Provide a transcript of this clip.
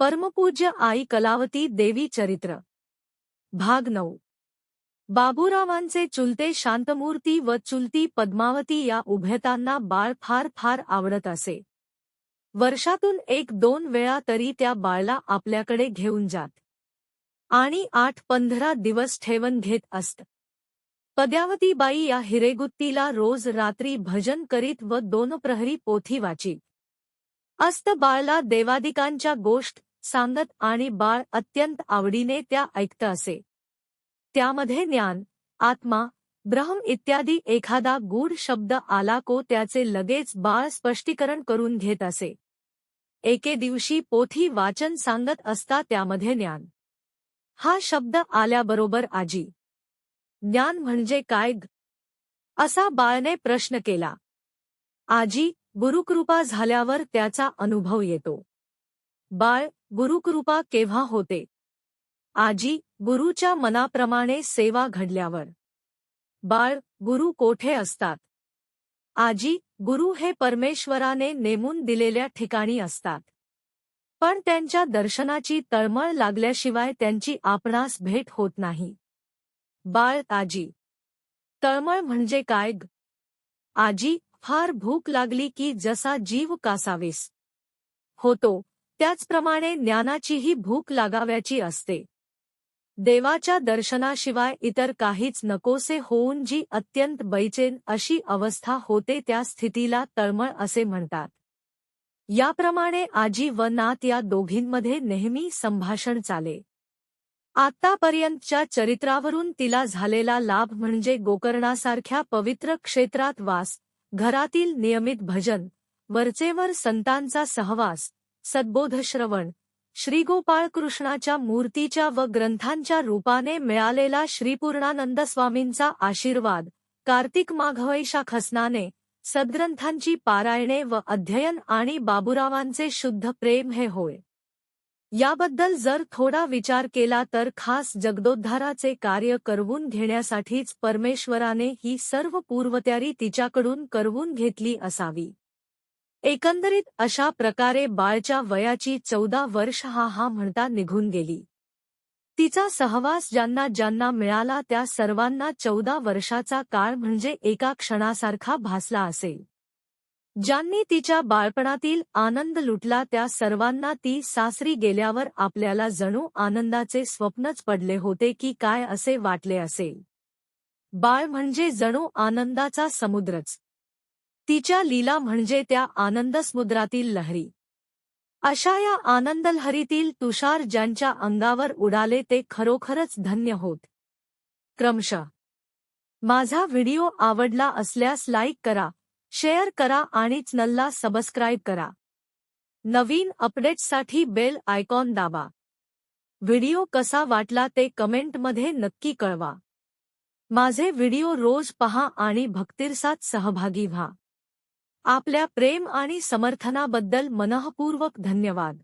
परमपूज्य आई कलावती देवी चरित्र भाग 9। बाबूरावांचे चुलते शांतमूर्ती व चुलती पद्मावती या उभयतांना बाळ फार फार आवडत असे। वर्षातून 1-2 वेळा तरी त्या बाळला आपल्याकडे घेऊन जात आणि 8-15 दिवस ठेवून घेत असत। पद्मावतीबाई या हिरेगुत्तीला रोज रात्री भजन करीत व 2 प्रहरी पोथी वाचीत असत। बाळला देवादिकांच्या गोष्ट सांगत आणि बाळ अत्यंत आवडीने त्या ऐकत असे। त्यामध्ये ज्ञान, आत्मा, ब्रह्म इत्यादी एखादा गूढ शब्द आला को त्याचे लगेच बाळ स्पष्टीकरण करून घेत असे। एके दिवशी पोथी वाचन सांगत असता त्यामध्ये ज्ञान हा शब्द आल्याबरोबर आजी, ज्ञान म्हणजे काय ग? असा बाळने प्रश्न केला। आजी, गुरुकृपा झाल्यावर त्याचा अनुभव येतो। बाळ, गुरुकृपा केव्हा होते? आजी, गुरुच्या मनाप्रमाणे सेवा घडल्यावर। बाळ, गुरु कोठे असतात? आजी, गुरु हे परमेश्वराने नेमून दिलेल्या ठिकाणी असतात, पण त्यांच्या दर्शनाची तळमळ लागल्याशिवाय त्यांची आपणास भेट होत नाही। बाळ, आजी, तळमळ म्हणजे काय ग? आजी, फार भूक लागली की जसा जीव कासावीस होतो त्याचप्रमाणे ज्ञानाचीही भूक लागाव्याची असते। देवाच्या दर्शनाशिवाय इतर काहीच नकोसे होऊन जी अत्यंत बैचेन अशी अवस्था होते त्या स्थितीला तळमळ असे म्हणतात। याप्रमाणे आजी व नात या दोघींमध्ये नेहमी संभाषण चाले। आतापर्यंतच्या चरित्रावरून तिला झालेला लाभ म्हणजे गोकर्णासारख्या पवित्र क्षेत्रात वास, घरातील नियमित भजन, वरचेवर संतांचा सहवास, सद्बोधश्रवण, श्रीगोपाळकृष्णाच्या मूर्तीच्या व ग्रंथांच्या रूपाने मिळालेला श्रीपूर्णानंद स्वामींचा आशीर्वाद, कार्तिक माघवैशाख स्नाने, सद्ग्रंथांची पारायणे व अध्ययन आणि बाबूरावांचे शुद्ध प्रेम हे होय। याबद्दल जर थोडा विचार केला तर खास जगदोद्धाराचे कार्य करवून घेण्यासाठीच परमेश्वराने ही सर्व पूर्वतयारी तिच्याकडून करवून घेतली असावी। एकंदरीत अशा प्रकारे बाळच्या वयाची 14 वर्ष हा म्हणता निघून गेली। तिचा सहवास ज्यांना ज्यांना मिळाला त्या सर्वांना 14 वर्षाचा काळ म्हणजे एका क्षणासारखा भासला असेल। ज्यांनी तिच्या बाळपणातील आनंद लुटला त्या सर्वांना ती सासरी गेल्यावर आपल्याला जणू आनंदाचे स्वप्नच पडले होते की काय असे वाटले असेल। बाळ म्हणजे जणू आनंदाचा समुद्रच, तिच्या लीला म्हणजे त्या आनंदसमुद्रातील लहरी। अशा या आनंदलहरीतील तुषार ज्यांच्या अंगावर उडाले ते खरोखरच धन्य होत। क्रमशः माझा व्हिडिओ आवडला असल्यास लाईक करा, शेअर करा आणि चॅनलला सबस्क्राईब करा। नवीन अपडेट्ससाठी बेल आयकॉन दाबा। व्हिडिओ कसा वाटला ते कमेंटमध्ये नक्की कळवा। माझे व्हिडिओ रोज पहा आणि भक्तिरसात सहभागी व्हा। आपल्या प्रेम आणि समर्थनाबद्दल मनःपूर्वक धन्यवाद।